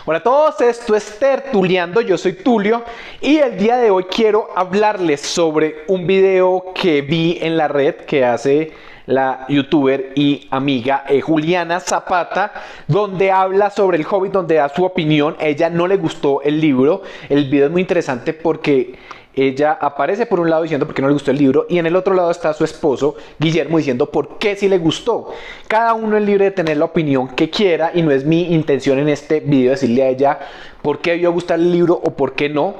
Hola a todos, esto es Tertuleando, yo soy Tulio y el día de hoy quiero hablarles sobre un video que vi en la red que hace la youtuber y amiga Juliana Zapata, donde habla sobre el Hobbit, donde da su opinión. A ella no le gustó el libro. El video es muy interesante porque ella aparece por un lado diciendo por qué no le gustó el libro y en el otro lado está su esposo Guillermo diciendo por qué sí le gustó. Cada uno es libre de tener la opinión que quiera y no es mi intención en este video decirle a ella por qué debió gustar el libro o por qué no.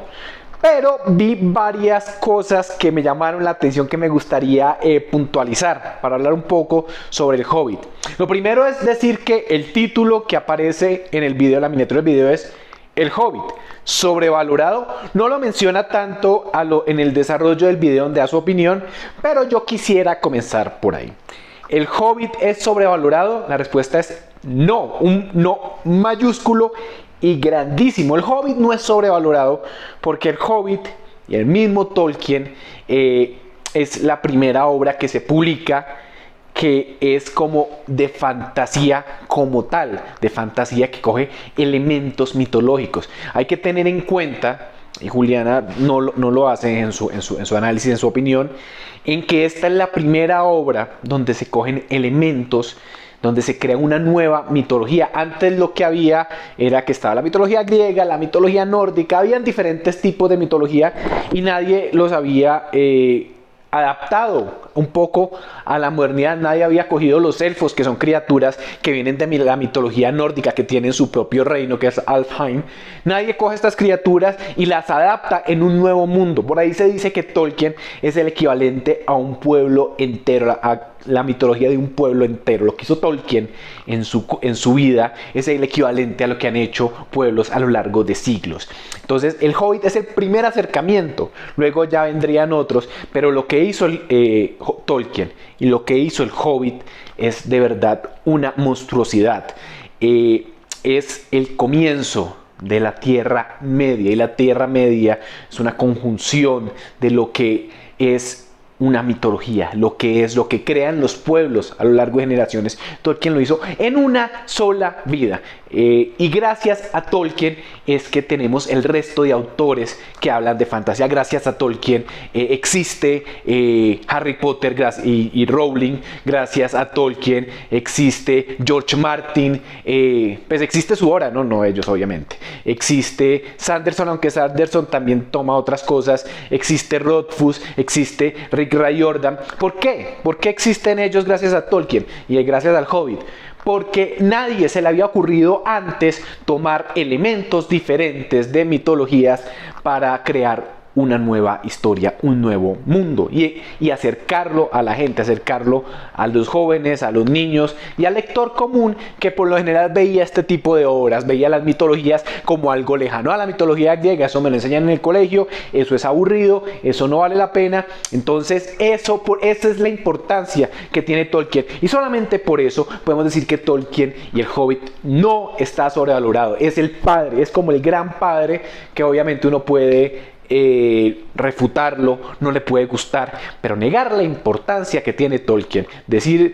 Pero vi varias cosas que me llamaron la atención que me gustaría puntualizar para hablar un poco sobre el Hobbit. Lo primero es decir que el título que aparece en el video, la miniatura del video es El Hobbit, sobrevalorado. No lo menciona tanto en el desarrollo del video donde da su opinión, pero yo quisiera comenzar por ahí. ¿El Hobbit es sobrevalorado? La respuesta es no, un no mayúsculo y grandísimo. El Hobbit no es sobrevalorado porque el Hobbit y el mismo Tolkien es la primera obra que se publica que es como de fantasía como tal, de fantasía que coge elementos mitológicos. Hay que tener en cuenta, y Juliana no lo hace en su análisis, en su opinión, en que esta es la primera obra donde se cogen elementos, donde se crea una nueva mitología. Antes lo que había era que estaba la mitología griega, la mitología nórdica, habían diferentes tipos de mitología y nadie los había adaptado un poco a la modernidad. Nadie había cogido los elfos, que son criaturas que vienen de la mitología nórdica, que tienen su propio reino, que es Alfheim. Nadie coge estas criaturas y las adapta en un nuevo mundo. Por ahí se dice que Tolkien es el equivalente a un pueblo entero, a la mitología de un pueblo entero. Lo que hizo Tolkien en su vida es el equivalente a lo que han hecho pueblos a lo largo de siglos. Entonces el Hobbit es el primer acercamiento, luego ya vendrían otros, pero lo que hizo Tolkien y lo que hizo el Hobbit es de verdad una monstruosidad. Es el comienzo de la Tierra Media, y la Tierra Media es una conjunción de lo que es una mitología, lo que crean los pueblos a lo largo de generaciones. Tolkien lo hizo en una sola vida. Y gracias a Tolkien es que tenemos el resto de autores que hablan de fantasía. Gracias a Tolkien existe Harry Potter y Rowling. Gracias a Tolkien existe George Martin. Pues existe su obra, no ellos obviamente. Existe Sanderson, aunque Sanderson también toma otras cosas. Existe Rothfuss, existe Rick Riordan. ¿Por qué? ¿Por qué existen ellos gracias a Tolkien y gracias al Hobbit? Porque nadie se le había ocurrido antes tomar elementos diferentes de mitologías para crear una nueva historia, un nuevo mundo y acercarlo a la gente, acercarlo a los jóvenes, a los niños y al lector común que por lo general veía este tipo de obras, veía las mitologías como algo lejano. A la mitología griega, eso me lo enseñan en el colegio, eso es aburrido, eso no vale la pena. Entonces esa es la importancia que tiene Tolkien y solamente por eso podemos decir que Tolkien y el Hobbit no está sobrevalorado. Es el padre, es como el gran padre que obviamente uno puede refutarlo, no le puede gustar, pero negar la importancia que tiene Tolkien,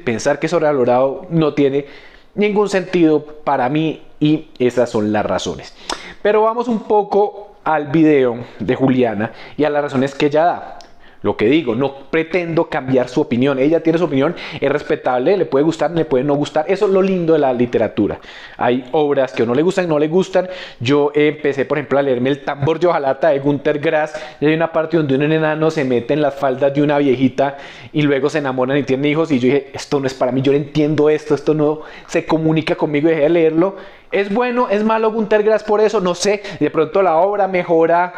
pensar que es sobrevalorado, no tiene ningún sentido para mí y esas son las razones. Pero vamos un poco al video de Juliana y a las razones que ella da. Lo que digo, no pretendo cambiar su opinión. Ella tiene su opinión, es respetable, le puede gustar, le puede no gustar. Eso es lo lindo de la literatura. Hay obras que no le gustan, no le gustan. Yo empecé, por ejemplo, a leerme El tambor de hojalata de Günter Grass. Y hay una parte donde un enano se mete en las faldas de una viejita y luego se enamoran y tienen hijos. Y yo dije, esto no es para mí, yo no entiendo esto no se comunica conmigo y dejé de leerlo. ¿Es bueno, es malo Günter Grass por eso? No sé, de pronto la obra mejora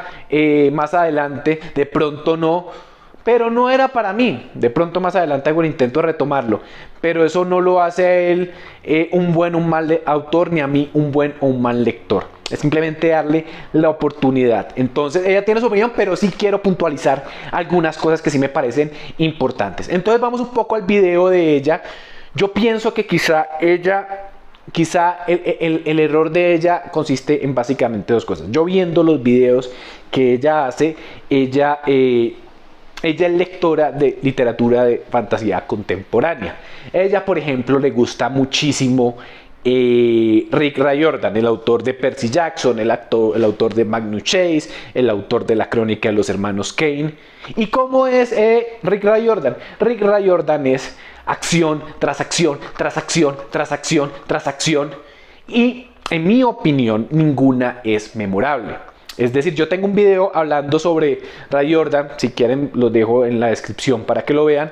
más adelante, de pronto no. Pero no era para mí. De pronto más adelante hago el intento de retomarlo. Pero eso no lo hace a él un buen o un mal autor, ni a mí un buen o un mal lector. Es simplemente darle la oportunidad. Entonces ella tiene su opinión, pero sí quiero puntualizar algunas cosas que sí me parecen importantes. Entonces vamos un poco al video de ella. Yo pienso que quizá el error de ella consiste en básicamente dos cosas. Yo viendo los videos que ella hace, ella es lectora de literatura de fantasía contemporánea. Ella, por ejemplo, le gusta muchísimo Rick Riordan, el autor de Percy Jackson, el autor de Magnum Chase, el autor de la crónica de los hermanos Kane. ¿Y cómo es Rick Riordan? Rick Riordan es acción tras acción, tras acción, tras acción, tras acción. Y en mi opinión, ninguna es memorable. Es decir, yo tengo un video hablando sobre Riordan, si quieren lo dejo en la descripción para que lo vean.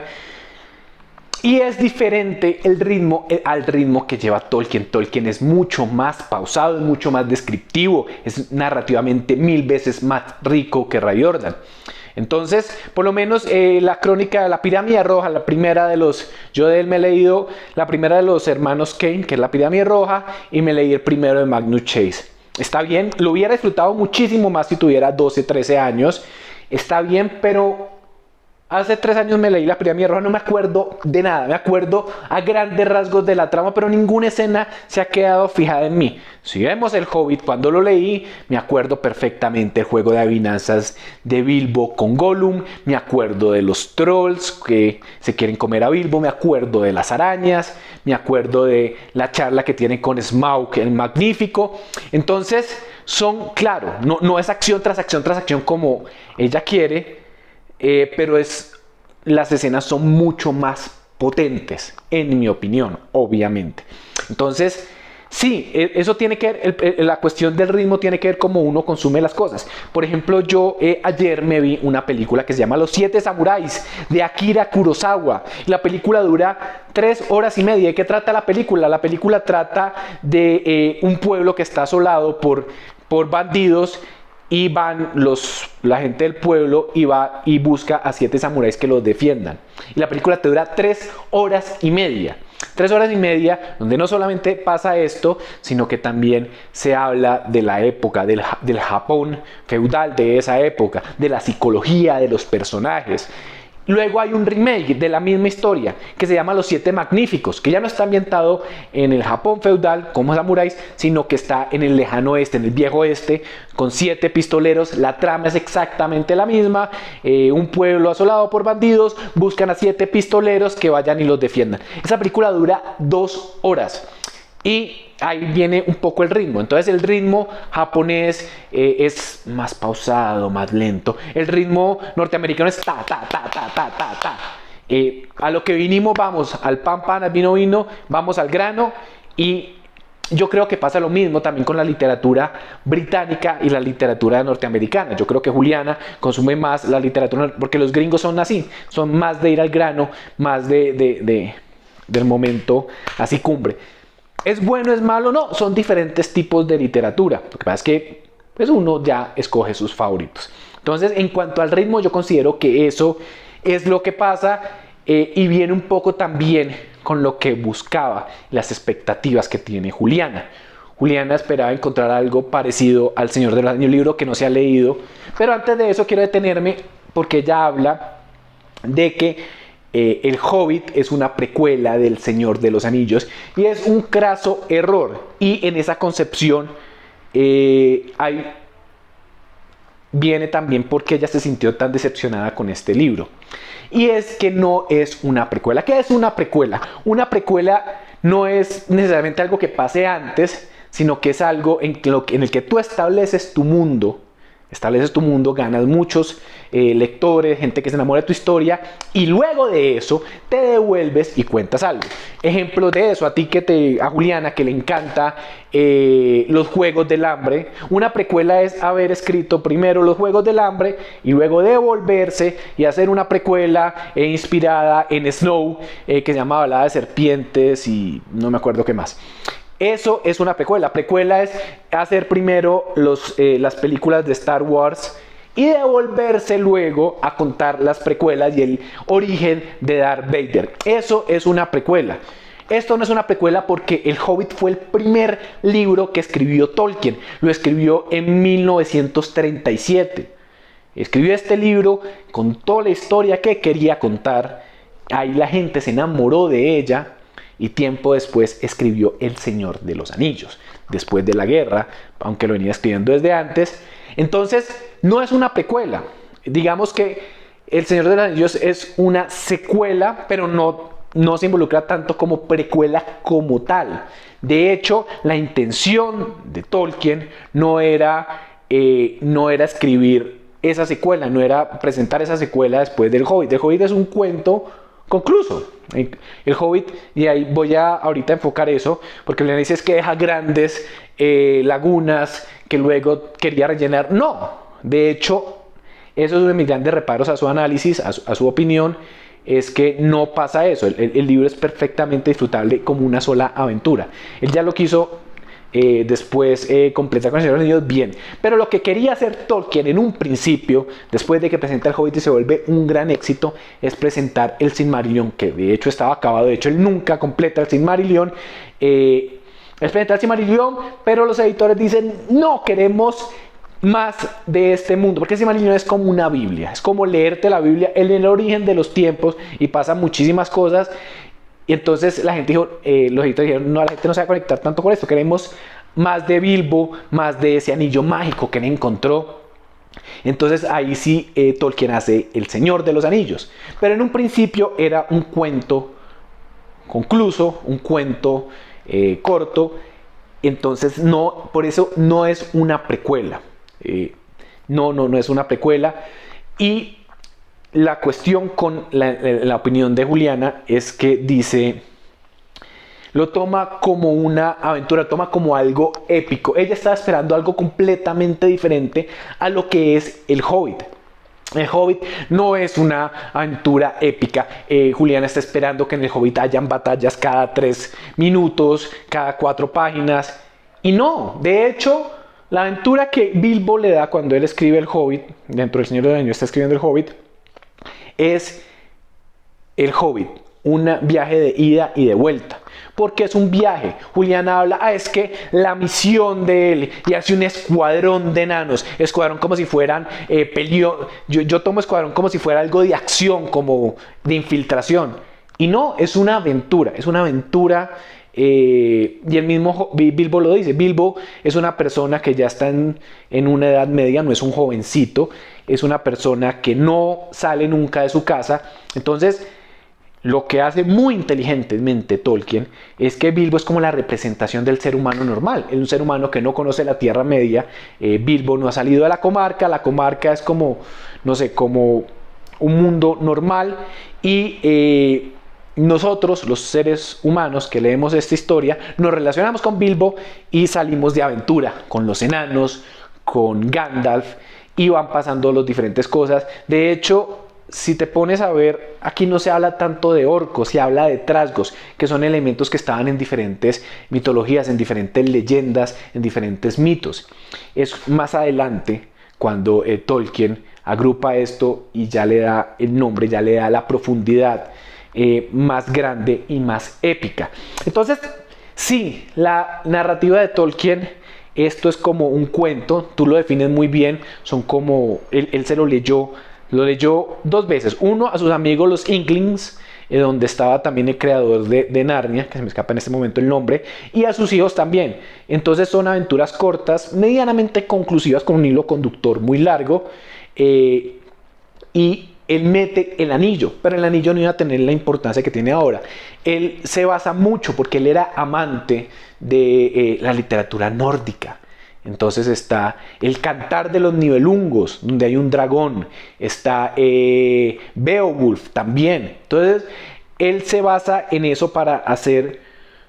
Y es diferente el ritmo al ritmo que lleva Tolkien. Tolkien es mucho más pausado, es mucho más descriptivo, es narrativamente 1000 veces más rico que Riordan. Entonces, por lo menos la crónica de la Pirámide Roja, la primera de los... Yo de él me he leído la primera de los hermanos Kane, que es la Pirámide Roja, y me leí el primero de Magnum Chase. Está bien, lo hubiera disfrutado muchísimo más si tuviera 12, 13 años. Está bien, pero... Hace 3 años me leí la Pirámide Roja, no me acuerdo de nada, me acuerdo a grandes rasgos de la trama, pero ninguna escena se ha quedado fijada en mí. Si vemos El Hobbit, cuando lo leí, me acuerdo perfectamente el juego de adivinanzas de Bilbo con Gollum, me acuerdo de los trolls que se quieren comer a Bilbo, me acuerdo de las arañas, me acuerdo de la charla que tienen con Smaug, el Magnífico. Entonces, claro, no es acción tras acción tras acción como ella quiere, pero las escenas son mucho más potentes, en mi opinión, obviamente. Entonces, sí, eso tiene que ver, la cuestión del ritmo tiene que ver cómo uno consume las cosas. Por ejemplo, yo ayer me vi una película que se llama Los 7 Samuráis, de Akira Kurosawa. La película dura 3 horas y media. ¿De qué trata la película? La película trata de un pueblo que está asolado por bandidos. Y van la gente del pueblo y va y busca a 7 samuráis que los defiendan. Y la película te dura 3 horas y media. 3 horas y media donde no solamente pasa esto, sino que también se habla de la época, del Japón feudal de esa época, de la psicología de los personajes. Luego hay un remake de la misma historia que se llama Los 7 Magníficos, que ya no está ambientado en el Japón feudal como samuráis, sino que está en el lejano oeste, en el viejo oeste, con 7 pistoleros. La trama es exactamente la misma. Un pueblo asolado por bandidos, buscan a 7 pistoleros que vayan y los defiendan. Esa película dura 2 horas. Y ahí viene un poco el ritmo. Entonces el ritmo japonés es más pausado, más lento. El ritmo norteamericano es ta, ta, ta, ta, ta, ta, ta. A lo que vinimos, vamos al pan, pan, al vino, vino, vamos al grano. Y yo creo que pasa lo mismo también con la literatura británica y la literatura norteamericana. Yo creo que Juliana consume más la literatura, porque los gringos son así, son más de ir al grano, más del momento así cumbre. ¿Es bueno, es malo? No, son diferentes tipos de literatura. Lo que pasa es que pues uno ya escoge sus favoritos. Entonces, en cuanto al ritmo, yo considero que eso es lo que pasa y viene un poco también con lo que buscaba, las expectativas que tiene Juliana. Juliana esperaba encontrar algo parecido al Señor de los Anillos, libro que no se ha leído. Pero antes de eso quiero detenerme porque ella habla de que El Hobbit es una precuela del Señor de los Anillos y es un craso error. Y en esa concepción viene también porque ella se sintió tan decepcionada con este libro. Y es que no es una precuela. ¿Qué es una precuela? Una precuela no es necesariamente algo que pase antes, sino que es algo en el que tú estableces tu mundo. Ganas muchos lectores, gente que se enamora de tu historia y luego de eso te devuelves y cuentas algo. Ejemplo de eso, a Juliana que le encanta los Juegos del Hambre, una precuela es haber escrito primero los Juegos del Hambre y luego devolverse y hacer una precuela inspirada en Snow que se llama Balada de Serpientes y no me acuerdo qué más. Eso es una precuela. Precuela es hacer primero las películas de Star Wars y devolverse luego a contar las precuelas y el origen de Darth Vader. Eso es una precuela. Esto no es una precuela porque El Hobbit fue el primer libro que escribió Tolkien. Lo escribió en 1937. Escribió este libro con toda la historia que quería contar. Ahí la gente se enamoró de ella. Y tiempo después escribió El Señor de los Anillos, después de la guerra, aunque lo venía escribiendo desde antes. Entonces, no es una precuela. Digamos que El Señor de los Anillos es una secuela, pero no no se involucra tanto como precuela como tal. De hecho, la intención de Tolkien no era escribir esa secuela, no era presentar esa secuela después del Hobbit. El Hobbit es un cuento concluso. El Hobbit, y ahí voy a ahorita enfocar eso, porque le dices que deja grandes lagunas que luego quería rellenar. No, de hecho, eso es uno de mis grandes reparos a su análisis, a su opinión, es que no pasa eso. El libro es perfectamente disfrutable como una sola aventura. Él ya lo quiso después completar con el Señor de los Anillos bien. Pero lo que quería hacer Tolkien en un principio, después de que presenta el Hobbit y se vuelve un gran éxito, es presentar el Silmarillion, que de hecho estaba acabado. De hecho, él nunca completa el Silmarillion. Es presentar el Silmarillion, pero los editores dicen, no, queremos más de este mundo, porque el Silmarillion es como una Biblia, es como leerte la Biblia en el origen de los tiempos y pasan muchísimas cosas. Y entonces la gente dijo, los editores dijeron, no, la gente no se va a conectar tanto con esto, queremos más de Bilbo, más de ese anillo mágico que él encontró. Entonces ahí sí Tolkien hace El Señor de los Anillos. Pero en un principio era un cuento concluso, un cuento corto. Entonces no, por eso no es una precuela. No es una precuela. Y la cuestión con la opinión de Juliana es que dice, lo toma como una aventura, toma como algo épico. Ella estaba esperando algo completamente diferente a lo que es el Hobbit. El Hobbit no es una aventura épica. Juliana está esperando que en el Hobbit hayan batallas cada 3 minutos, cada 4 páginas. Y no, de hecho, la aventura que Bilbo le da cuando él escribe el Hobbit, dentro del Señor de los Anillos está escribiendo el Hobbit, es el Hobbit, un viaje de ida y de vuelta. Porque es un viaje. Juliana habla, es que la misión de él, y hace un escuadrón de enanos, escuadrón como si fueran yo tomo escuadrón como si fuera algo de acción, como de infiltración. Y no, es una aventura, y el mismo Bilbo lo dice. Bilbo es una persona que ya está en una edad media, no es un jovencito, es una persona que no sale nunca de su casa. Entonces, lo que hace muy inteligentemente Tolkien es que Bilbo es como la representación del ser humano normal. Es un ser humano que no conoce la Tierra Media. Bilbo no ha salido de la comarca es como, no sé, como un mundo normal. Y nosotros, los seres humanos que leemos esta historia, nos relacionamos con Bilbo y salimos de aventura con los enanos, con Gandalf, y van pasando las diferentes cosas. De hecho, si te pones a ver, aquí no se habla tanto de orcos, se habla de trasgos, que son elementos que estaban en diferentes mitologías, en diferentes leyendas, en diferentes mitos. Es más adelante cuando Tolkien agrupa esto y ya le da el nombre, ya le da la profundidad más grande y más épica. Entonces, sí, la narrativa de Tolkien, esto es como un cuento, tú lo defines muy bien, son como, él se lo leyó 2 veces, uno a sus amigos los Inklings, donde estaba también el creador de Narnia, que se me escapa en este momento el nombre, y a sus hijos también. Entonces son aventuras cortas, medianamente conclusivas, con un hilo conductor muy largo, y él mete el anillo, pero el anillo no iba a tener la importancia que tiene ahora. Él se basa mucho porque él era amante de la literatura nórdica. Entonces está el Cantar de los Nibelungos, donde hay un dragón. Está Beowulf también. Entonces él se basa en eso para hacer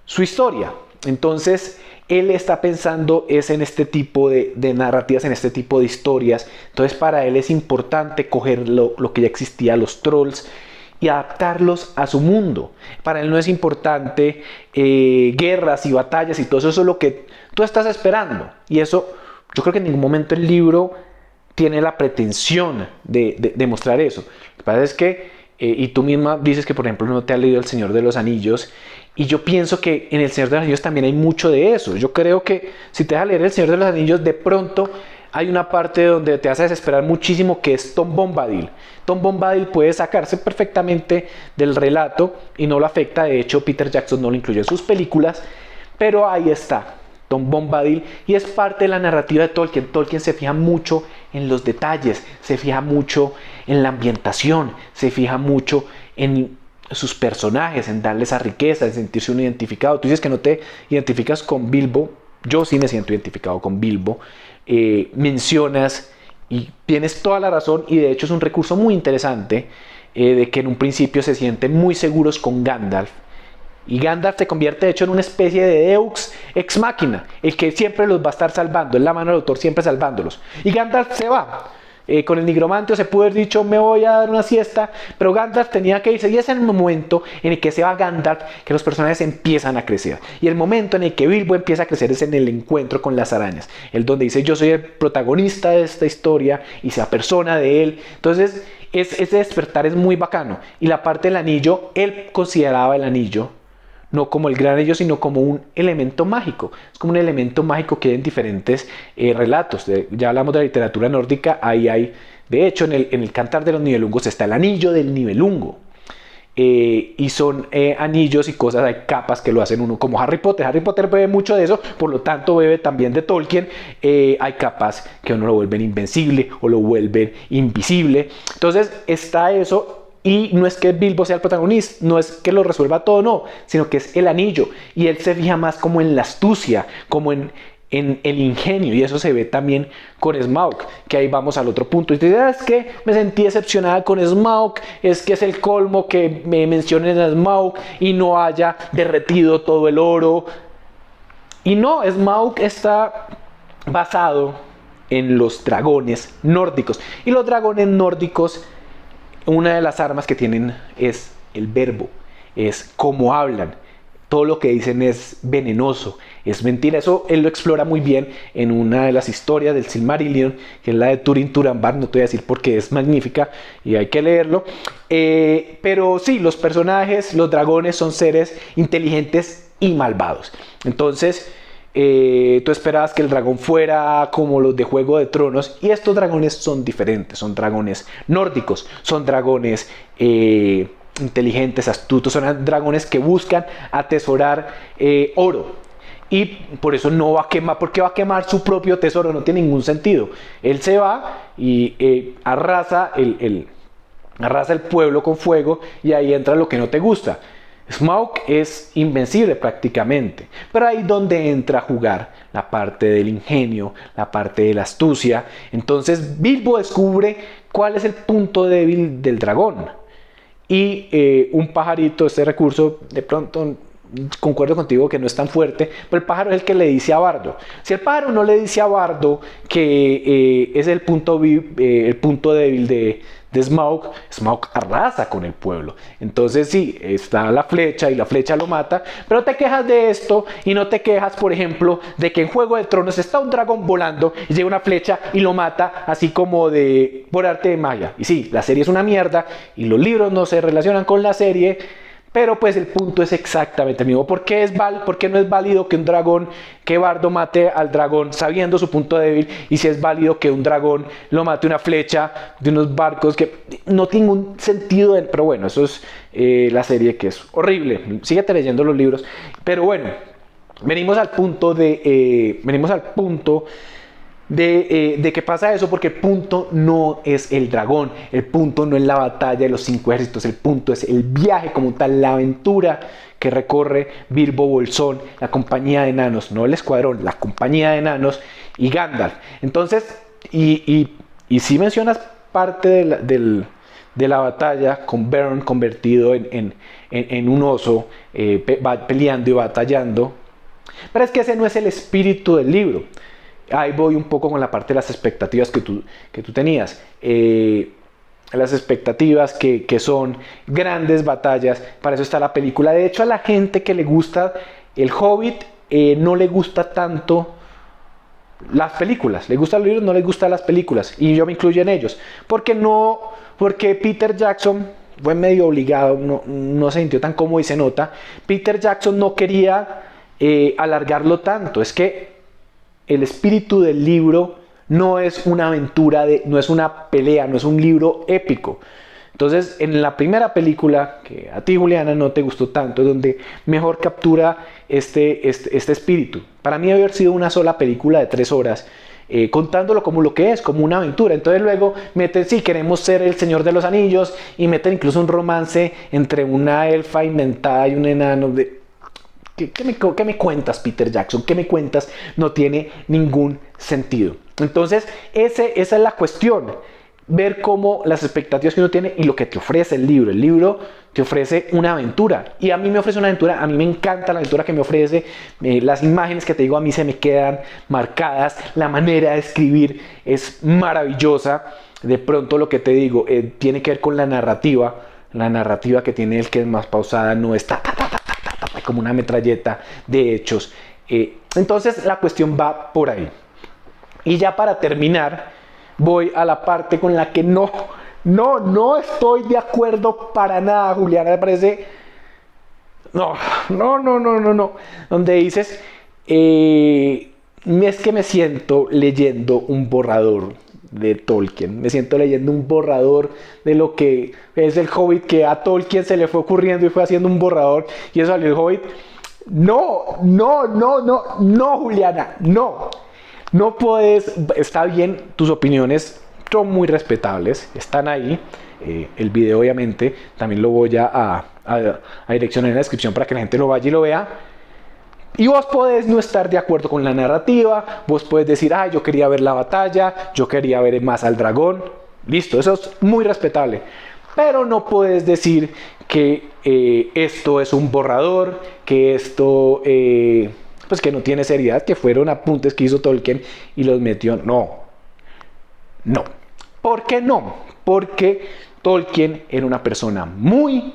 su historia. Entonces él está pensando es en este tipo de narrativas, en este tipo de historias. Entonces para él es importante coger lo que ya existía, los trolls, y adaptarlos a su mundo. Para él no es importante guerras y batallas y todo eso, eso es lo que tú estás esperando. Y eso, yo creo que en ningún momento el libro tiene la pretensión de mostrar eso. Lo que pasa es que, y tú misma dices que por ejemplo no te has leído El Señor de los Anillos, y yo pienso que en El Señor de los Anillos también hay mucho de eso. Yo creo que si te vas a leer El Señor de los Anillos, de pronto hay una parte donde te vas a desesperar muchísimo, que es Tom Bombadil. Tom Bombadil puede sacarse perfectamente del relato y no lo afecta. De hecho, Peter Jackson no lo incluye en sus películas, pero ahí está Tom Bombadil, y es parte de la narrativa de Tolkien. Tolkien se fija mucho en los detalles, se fija mucho en la ambientación, se fija mucho en sus personajes, en darle esa riqueza, en sentirse uno identificado. Tú dices que no te identificas con Bilbo, yo sí me siento identificado con Bilbo. Mencionas, y tienes toda la razón, y de hecho es un recurso muy interesante, de que en un principio se sienten muy seguros con Gandalf. Y Gandalf se convierte de hecho en una especie de Deus ex machina, el que siempre los va a estar salvando, es la mano del autor siempre salvándolos. Y Gandalf se va. Con el nigromante se pudo haber dicho me voy a dar una siesta, pero Gandalf tenía que irse, y es el momento en el que se va Gandalf que los personajes empiezan a crecer, y el momento en el que Bilbo empieza a crecer es en el encuentro con las arañas, el donde dice yo soy el protagonista de esta historia y se apersona de él. Entonces ese despertar es muy bacano, y la parte del anillo, él consideraba el anillo no como el gran anillo, sino como un elemento mágico. Es como un elemento mágico que hay en diferentes relatos. Ya hablamos de la literatura nórdica, ahí hay, de hecho, en el Cantar de los Nibelungos está el anillo del Nibelungo. Y son anillos y cosas, hay capas que lo hacen uno, como Harry Potter. Harry Potter bebe mucho de eso, por lo tanto bebe también de Tolkien. Hay capas que uno lo vuelven invencible o lo vuelven invisible. Entonces está eso. Y no es que Bilbo sea el protagonista, no es que lo resuelva todo, no, sino que es el anillo. Y él se fija más como en la astucia, como en el ingenio. Y eso se ve también con Smaug, que ahí vamos al otro punto. Y te dirás, es que me sentí decepcionada con Smaug, es que es el colmo que me mencionen a Smaug y no haya derretido todo el oro. Y no, Smaug está basado en los dragones nórdicos. Y los dragones nórdicos, una de las armas que tienen es el verbo, es cómo hablan. Todo lo que dicen es venenoso, es mentira. Eso él lo explora muy bien en una de las historias del Silmarillion, que es la de Turin Turambar. No te voy a decir porque es magnífica y hay que leerlo. Pero sí, los personajes, los dragones son seres inteligentes y malvados. Entonces tú esperabas que el dragón fuera como los de Juego de Tronos, y estos dragones son diferentes, son dragones nórdicos, son dragones inteligentes, astutos, son dragones que buscan atesorar oro, y por eso no va a quemar, porque va a quemar su propio tesoro, no tiene ningún sentido. Él se va y arrasa el pueblo con fuego, y ahí entra lo que no te gusta. Smaug es invencible prácticamente, pero ahí donde entra a jugar la parte del ingenio, la parte de la astucia. Entonces Bilbo descubre cuál es el punto débil del dragón, y un pajarito, este recurso, de pronto concuerdo contigo que no es tan fuerte, pero el pájaro es el que le dice a Bardo. Si el pájaro no le dice a Bardo que es el punto débil de Smaug, Smaug arrasa con el pueblo. Entonces sí, está la flecha y la flecha lo mata, pero te quejas de esto y no te quejas, por ejemplo, de que en Juego de Tronos está un dragón volando y llega una flecha y lo mata, así como por arte de magia. Y sí, la serie es una mierda y los libros no se relacionan con la serie, pero pues el punto es exactamente el mismo. ¿Por qué no es válido que un dragón, que Bardo mate al dragón sabiendo su punto débil? Y si es válido que un dragón lo mate una flecha de unos barcos, que no tiene ningún sentido. Pero bueno, eso es la serie, que es horrible. Síguete leyendo los libros. Pero bueno, venimos al punto de que pasa eso, porque el punto no es el dragón, el punto no es la batalla de los 5 ejércitos, el punto es el viaje como tal, la aventura que recorre Bilbo Bolsón, la compañía de enanos, no el escuadrón, la compañía de enanos y Gandalf. Entonces, y si mencionas parte de la batalla con Bern convertido en un oso, peleando y batallando, pero es que ese no es el espíritu del libro. Ahí voy un poco con la parte de las expectativas que tú tenías. Las expectativas que son grandes batallas. Para eso está la película. De hecho, a la gente que le gusta El Hobbit, no le gusta tanto las películas. Le gustan los libros, no les gustan las películas. Y yo me incluyo en ellos. Porque Peter Jackson fue medio obligado, no se sintió tan cómodo y se nota. Peter Jackson no quería alargarlo tanto. Es que el espíritu del libro no es una aventura, no es una pelea, no es un libro épico. Entonces, en la primera película, que a ti, Juliana, no te gustó tanto, es donde mejor captura este espíritu. Para mí, haber sido una sola película de 3 horas, contándolo como lo que es, como una aventura. Entonces luego meten, sí, queremos ser el Señor de los Anillos, y meten incluso un romance entre una elfa inventada y un enano. ¿Qué me cuentas, Peter Jackson? ¿Qué me cuentas? No tiene ningún sentido. Entonces, esa es la cuestión. Ver cómo las expectativas que uno tiene y lo que te ofrece el libro. El libro te ofrece una aventura. Y a mí me ofrece una aventura. A mí me encanta la aventura que me ofrece. Las imágenes que te digo a mí se me quedan marcadas. La manera de escribir es maravillosa. De pronto lo que te digo tiene que ver con la narrativa. La narrativa que tiene el que es más pausada, no está como una metralleta de hechos. Entonces la cuestión va por ahí. Y ya para terminar, voy a la parte con la que no estoy de acuerdo para nada, Juliana. Me parece... No. Donde dices, es que me siento leyendo un borrador de Tolkien. Me siento leyendo un borrador de lo que es el Hobbit, que a Tolkien se le fue ocurriendo y fue haciendo un borrador y eso salió el Hobbit. No, Juliana, no. No puedes, está bien, tus opiniones son muy respetables, están ahí. El video obviamente también lo voy a direccionar en la descripción para que la gente lo vaya y lo vea. Y vos podés no estar de acuerdo con la narrativa, vos podés decir, yo quería ver la batalla, yo quería ver más al dragón. Listo, eso es muy respetable. Pero no puedes decir que esto es un borrador, que esto pues que no tiene seriedad, que fueron apuntes que hizo Tolkien y los metió. No. ¿Por qué no? Porque Tolkien era una persona muy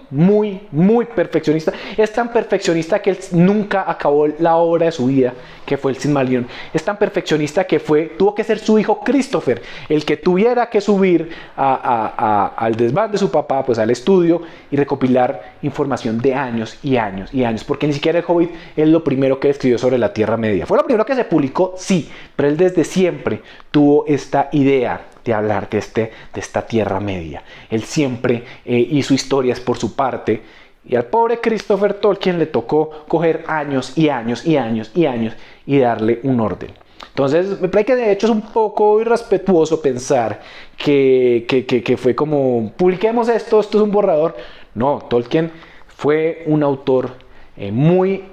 perfeccionista. Es tan perfeccionista que él nunca acabó la obra de su vida, que fue el Silmarillion. Es tan perfeccionista que tuvo que ser su hijo Christopher el que tuviera que subir al desván de su papá, pues al estudio, y recopilar información de años y años. Porque ni siquiera el Hobbit es lo primero que escribió sobre la Tierra Media. Fue lo primero que se publicó, sí, pero él desde siempre tuvo esta idea de hablar de esta Tierra Media. Él siempre hizo historias por su parte, y al pobre Christopher Tolkien le tocó coger años y darle un orden. Entonces me parece que de hecho es un poco irrespetuoso pensar que fue como, publiquemos esto es un borrador. No, Tolkien fue un autor muy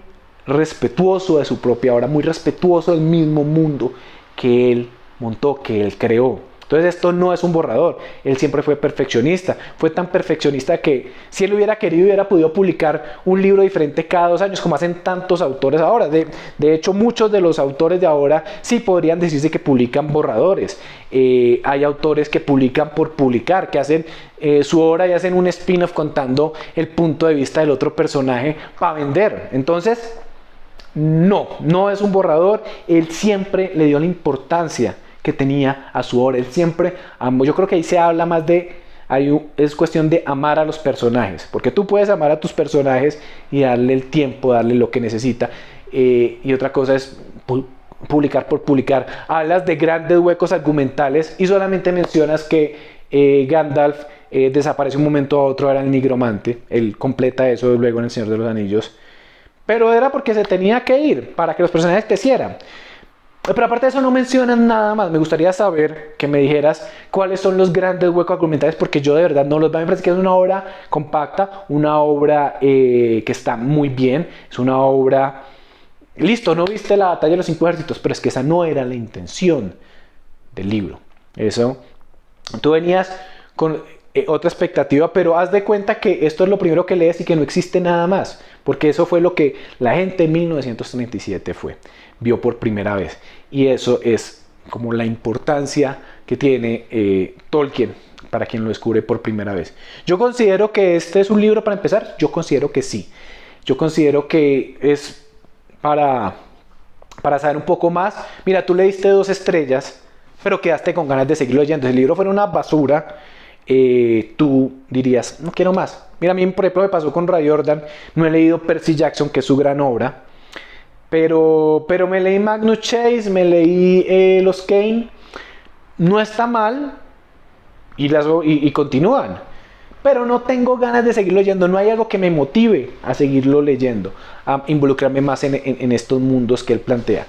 respetuoso de su propia obra, muy respetuoso del mismo mundo que él montó, que él creó. Entonces esto no es un borrador. Él siempre fue perfeccionista. Fue tan perfeccionista que si él hubiera querido, hubiera podido publicar un libro diferente cada 2 años, como hacen tantos autores ahora. De hecho, muchos de los autores de ahora sí podrían decirse que publican borradores. Hay autores que publican por publicar, que hacen su obra y hacen un spin-off contando el punto de vista del otro personaje para vender. Entonces, no es un borrador. Él siempre le dio la importancia que tenía a su obra. Él siempre amó. Yo creo que ahí se habla más es cuestión de amar a los personajes, porque tú puedes amar a tus personajes y darle el tiempo, darle lo que necesita, y otra cosa es publicar por publicar. Hablas de grandes huecos argumentales y solamente mencionas que Gandalf desaparece un momento a otro, era el nigromante. Él completa eso luego en El Señor de los Anillos, pero era porque se tenía que ir para que los personajes crecieran. Pero aparte de eso no mencionan nada más. Me gustaría saber que me dijeras cuáles son los grandes huecos argumentales, porque yo de verdad no los veo. Me parece que es una obra compacta, una obra que está muy bien. Es una obra... Listo, no viste la batalla de los 5 ejércitos, pero es que esa no era la intención del libro. Eso, tú venías con otra expectativa, pero haz de cuenta que esto es lo primero que lees y que no existe nada más, porque eso fue lo que la gente en 1937 vio por primera vez, y eso es como la importancia que tiene Tolkien para quien lo descubre por primera vez. Yo considero que este es un libro para empezar. Yo considero que sí. Yo considero que es para saber un poco más. Mira, tú le diste 2 estrellas, pero quedaste con ganas de seguirlo leyendo. Si el libro fuera una basura, tú dirías, no quiero más. Mira, a mí por ejemplo me pasó con Ray Jordan. No he leído Percy Jackson, que es su gran obra, pero me leí Magnus Chase, me leí Los Kane. No está mal, y continúan, pero no tengo ganas de seguirlo leyendo. No hay algo que me motive a seguirlo leyendo, a involucrarme más en estos mundos que él plantea.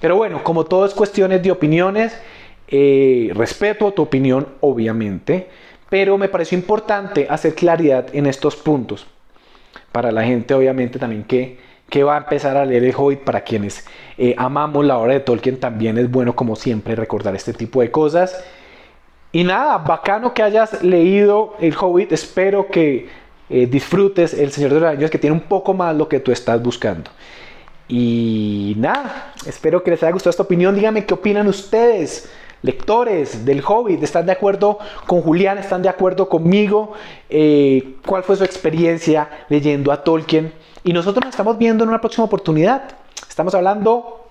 Pero bueno, como todo es cuestiones de opiniones, respeto tu opinión, obviamente, pero me pareció importante hacer claridad en estos puntos. Para la gente, obviamente, también que va a empezar a leer el Hobbit, para quienes amamos la obra de Tolkien, también es bueno, como siempre, recordar este tipo de cosas. Y nada, bacano que hayas leído el Hobbit. Espero que disfrutes El Señor de los Anillos, que tiene un poco más lo que tú estás buscando. Y nada, espero que les haya gustado esta opinión. Díganme qué opinan ustedes, lectores del Hobbit. ¿Están de acuerdo con Julián? ¿Están de acuerdo conmigo? ¿Cuál fue su experiencia leyendo a Tolkien? Y nosotros nos estamos viendo en una próxima oportunidad. Estamos hablando